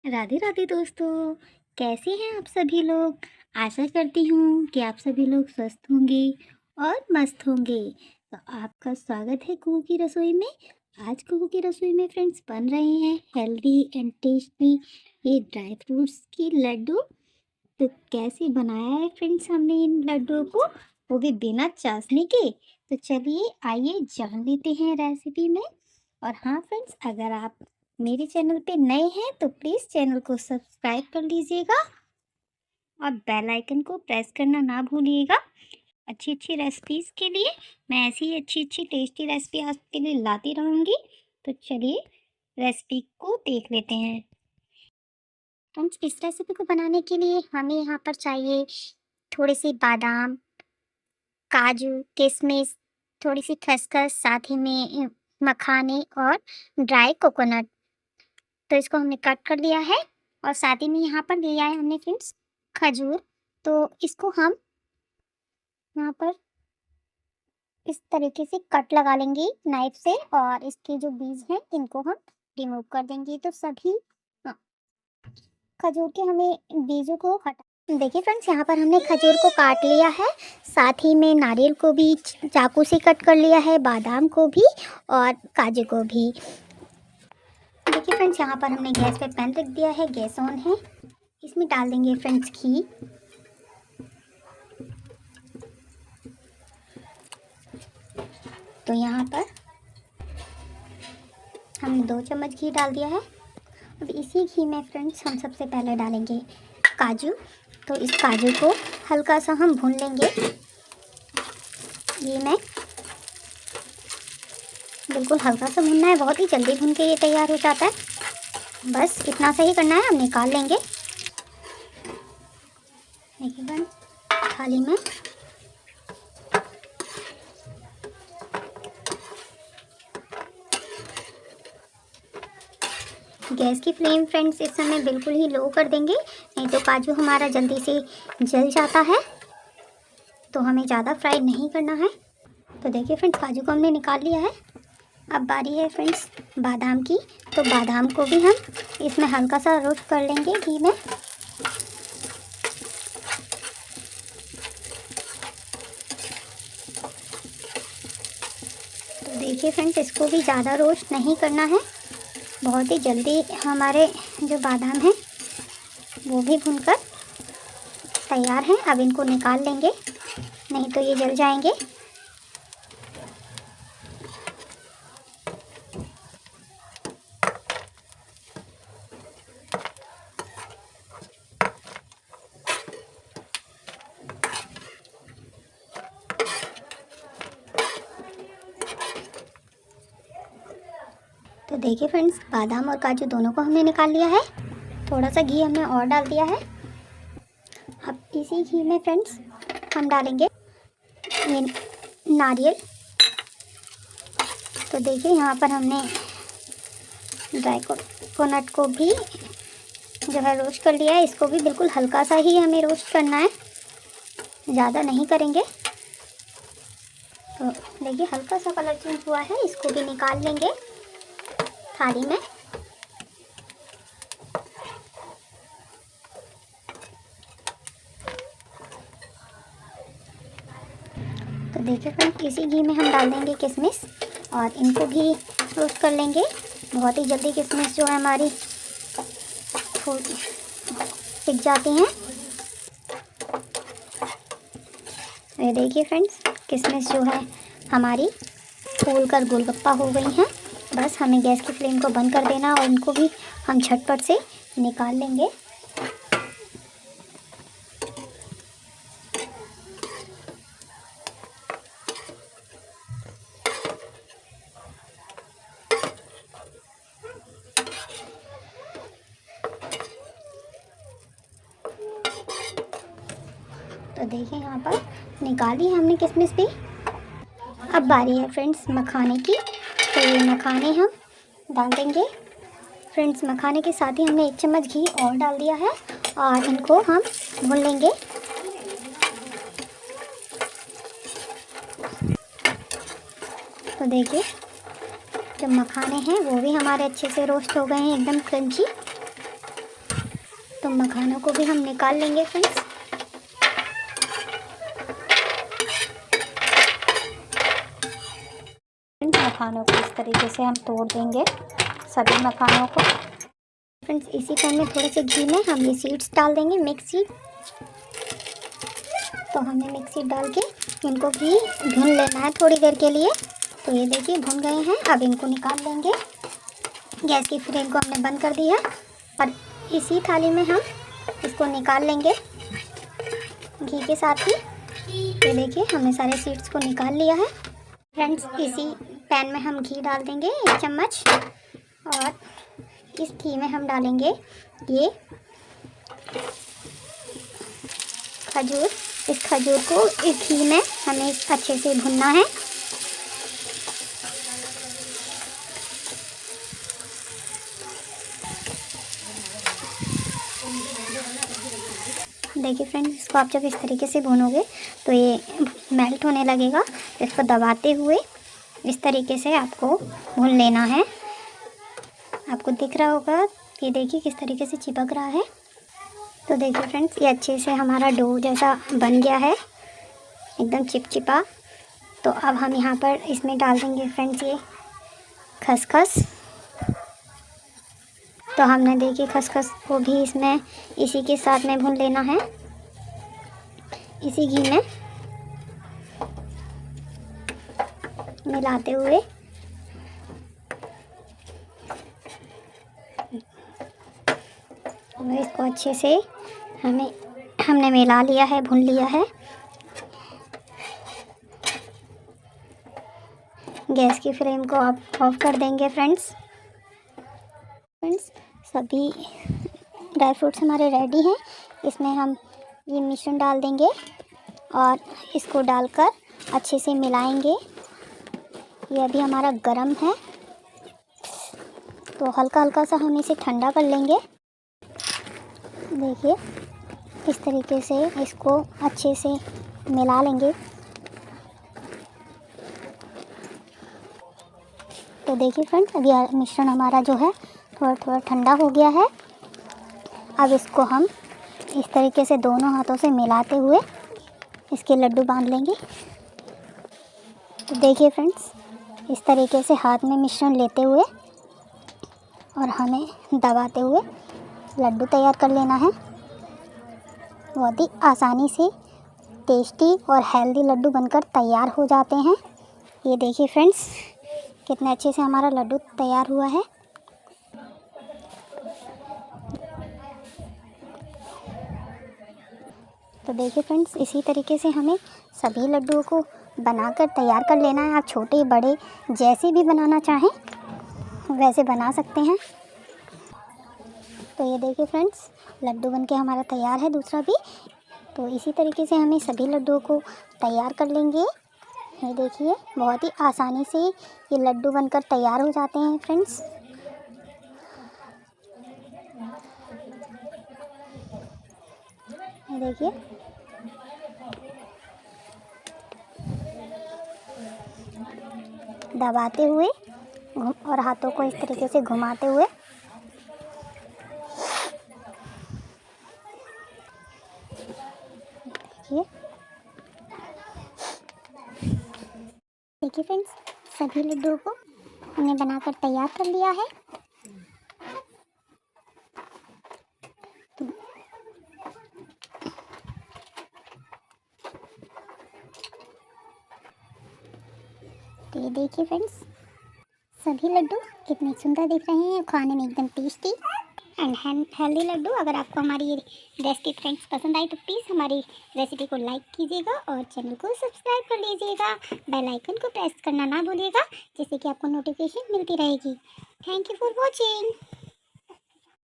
राधे राधे दोस्तों। कैसे हैं आप सभी लोग। आशा करती हूँ कि आप सभी लोग स्वस्थ होंगे और मस्त होंगे। तो आपका स्वागत है कुहू की रसोई में। आज कुहू की रसोई में फ्रेंड्स बन रहे हैं हेल्दी एंड टेस्टी ये ड्राई फ्रूट्स की लड्डू। तो कैसे बनाया है फ्रेंड्स हमने इन लड्डुओं को, वो भी बिना चाशनी के। तो चलिए आइए जान लेते हैं रेसिपी में। और हाँ फ्रेंड्स, अगर आप मेरे चैनल पे नए हैं तो प्लीज़ चैनल को सब्सक्राइब कर लीजिएगा और बेल आइकन को प्रेस करना ना भूलिएगा। अच्छी अच्छी रेसिपीज़ के लिए मैं ऐसी ही अच्छी अच्छी टेस्टी रेसिपी आपके लिए लाती रहूँगी। तो चलिए रेसिपी को देख लेते हैं। फ्रेंड्स, इस रेसिपी को बनाने के लिए हमें यहाँ पर चाहिए थोड़े से बादाम, काजू, किशमिश, थोड़ी सी खसखस, साथ ही में मखाने और ड्राई कोकोनट। तो इसको हमने कट कर लिया है और साथ ही में यहाँ पर लिया है हमने फ्रेंड्स खजूर। तो इसको हम यहाँ पर इस तरीके से कट लगा लेंगे नाइफ से और इसके जो बीज हैं इनको हम रिमूव कर देंगे। तो सभी खजूर के हमें बीजों को हटा। देखिए फ्रेंड्स, यहाँ पर हमने खजूर को काट लिया है, साथ ही में नारियल को भी चाकू से कट कर लिया है, बादाम को भी और काजू को भी। देखिए फ्रेंड्स, यहाँ पर हमने गैस पे पैन रख दिया है, गैस ऑन है। इसमें डाल देंगे फ्रेंड्स घी। तो यहाँ पर हमने 2 चम्मच घी डाल दिया है। अब इसी घी में फ्रेंड्स हम सबसे पहले डालेंगे काजू। तो इस काजू को हल्का सा हम भून लेंगे घी में। बिल्कुल हल्का सा भूनना है, बहुत ही जल्दी भून के ये तैयार हो जाता है। बस इतना सा ही करना है, हम निकाल लेंगे। देखिए फ्रेंड्स, थाली में गैस की फ्लेम फ्रेंड्स इस समय बिल्कुल ही लो कर देंगे, नहीं तो काजू हमारा जल्दी से जल जाता है। तो हमें ज़्यादा फ्राई नहीं करना है। तो देखिए फ्रेंड्स, काजू को हमने निकाल लिया है। अब बारी है फ्रेंड्स बादाम की। तो बादाम को भी हम इसमें हल्का सा रोस्ट कर लेंगे घी में। तो देखिए फ्रेंड्स, इसको भी ज़्यादा रोस्ट नहीं करना है, बहुत ही जल्दी हमारे जो बादाम हैं वो भी भूनकर तैयार हैं। अब इनको निकाल लेंगे, नहीं तो ये जल जाएंगे। तो देखिए फ्रेंड्स, बादाम और काजू दोनों को हमने निकाल लिया है। थोड़ा सा घी हमने और डाल दिया है। अब इसी घी में फ्रेंड्स हम डालेंगे ये नारियल। तो देखिए यहाँ पर हमने ड्राई कोकोनट को भी जो है रोस्ट कर लिया है। इसको भी बिल्कुल हल्का सा ही हमें रोस्ट करना है, ज़्यादा नहीं करेंगे। तो देखिए हल्का सा कलर चेंज हुआ है, इसको भी निकाल लेंगे थाली में। तो देखिए फ्रेंड्स, इसी घी में हम डाल देंगे किशमिश और इनको भी रोस्ट कर लेंगे। बहुत ही जल्दी किशमिश जो है हमारी पिघल जाती हैं। ये देखिए फ्रेंड्स, किशमिश जो है हमारी फूल कर गोलगप्पा हो गई हैं। बस हमें गैस की फ्लेम को बंद कर देना और इनको भी हम झटपट से निकाल लेंगे। तो देखिए यहाँ पर निकाली हमने किशमिश भी। अब बारी है फ्रेंड्स मखाने की। तो ये मखाने हम डाल देंगे। फ्रेंड्स, मखाने के साथ ही हमने 1 चम्मच घी और डाल दिया है और इनको हम भून लेंगे। तो देखिए जो मखाने हैं वो भी हमारे अच्छे से रोस्ट हो गए हैं, एकदम क्रंची। तो मखानों को भी हम निकाल लेंगे फ्रेंड्स। मखानों को इस तरीके से हम तोड़ देंगे, सभी मखानों को। फ्रेंड्स इसी पैन में थोड़े से घी में हम ये सीड्स डाल देंगे, मिक्स सीड। तो हमें मिक्स सीड डाल के इनको भी भून लेना है थोड़ी देर के लिए। तो ये देखिए भून गए हैं, अब इनको निकाल लेंगे। गैस की फ्लेम को हमने बंद कर दी है और इसी थाली में हम इसको निकाल लेंगे घी के साथ ही। ये देखिए हमने सारे सीड्स को निकाल लिया है। फ्रेंड्स इसी पैन में हम घी डाल देंगे 1 चम्मच, और इस घी में हम डालेंगे ये खजूर। इस खजूर को इस घी में हमें अच्छे से भुनना है। देखिए फ्रेंड्स, इसको आप जब इस तरीके से भूनोगे तो ये मेल्ट होने लगेगा। इसको दबाते हुए इस तरीके से आपको भून लेना है। आपको दिख रहा होगा, ये देखिए किस तरीके से चिपक रहा है। तो देखिए फ्रेंड्स, ये अच्छे से हमारा डो जैसा बन गया है, एकदम चिपचिपा। तो अब हम यहाँ पर इसमें डाल देंगे फ्रेंड्स ये खसखस। तो हमने देखिए खसखस को भी इसमें इसी के साथ में भून लेना है, इसी घी में मिलाते हुए। और इसको अच्छे से हमने मिला लिया है, भून लिया है। गैस की फ्लेम को आप ऑफ कर देंगे फ्रेंड्स। सभी ड्राई फ्रूट्स हमारे रेडी हैं। इसमें हम ये मिश्रण डाल देंगे और इसको डालकर अच्छे से मिलाएंगे। ये अभी हमारा गरम है, तो हल्का हल्का सा हम इसे ठंडा कर लेंगे। देखिए इस तरीके से इसको अच्छे से मिला लेंगे। तो देखिए फ्रेंड्स, अभी मिश्रण हमारा जो है थोड़ा थोड़ा ठंडा हो गया है। अब इसको हम इस तरीके से दोनों हाथों से मिलाते हुए इसके लड्डू बांध लेंगे। तो देखिए फ्रेंड्स, इस तरीके से हाथ में मिश्रण लेते हुए और हमें दबाते हुए लड्डू तैयार कर लेना है। बहुत ही आसानी से टेस्टी और हेल्दी लड्डू बनकर तैयार हो जाते हैं। ये देखिए फ्रेंड्स, कितने अच्छे से हमारा लड्डू तैयार हुआ है। तो देखिए फ्रेंड्स, इसी तरीके से हमें सभी लड्डुओं को बनाकर तैयार कर लेना है। आप छोटे बड़े जैसे भी बनाना चाहें वैसे बना सकते हैं। तो ये देखिए फ्रेंड्स, लड्डू बनके हमारा तैयार है दूसरा भी। तो इसी तरीके से हमें सभी लड्डुओं को तैयार कर लेंगे। ये देखिए बहुत ही आसानी से ये लड्डू बनकर तैयार हो जाते हैं फ्रेंड्स। ये देखिए दबाते हुए और हाथों को इस तरीके से घुमाते हुए देखिए फ्रेंड्स, सभी लड्डुओं को हमने बनाकर तैयार कर लिया है। तो ये देखिए फ्रेंड्स, सभी लड्डू कितने सुंदर दिख रहे हैं, खाने में एकदम टेस्टी एंड हेल्दी लड्डू। अगर आपको हमारी ये रेसिपी फ्रेंड्स पसंद आई तो प्लीज़ हमारी रेसिपी को लाइक कीजिएगा और चैनल को सब्सक्राइब कर लीजिएगा। बेल आइकन को प्रेस करना ना भूलिएगा, जिससे कि आपको नोटिफिकेशन मिलती रहेगी। Thank you for watching.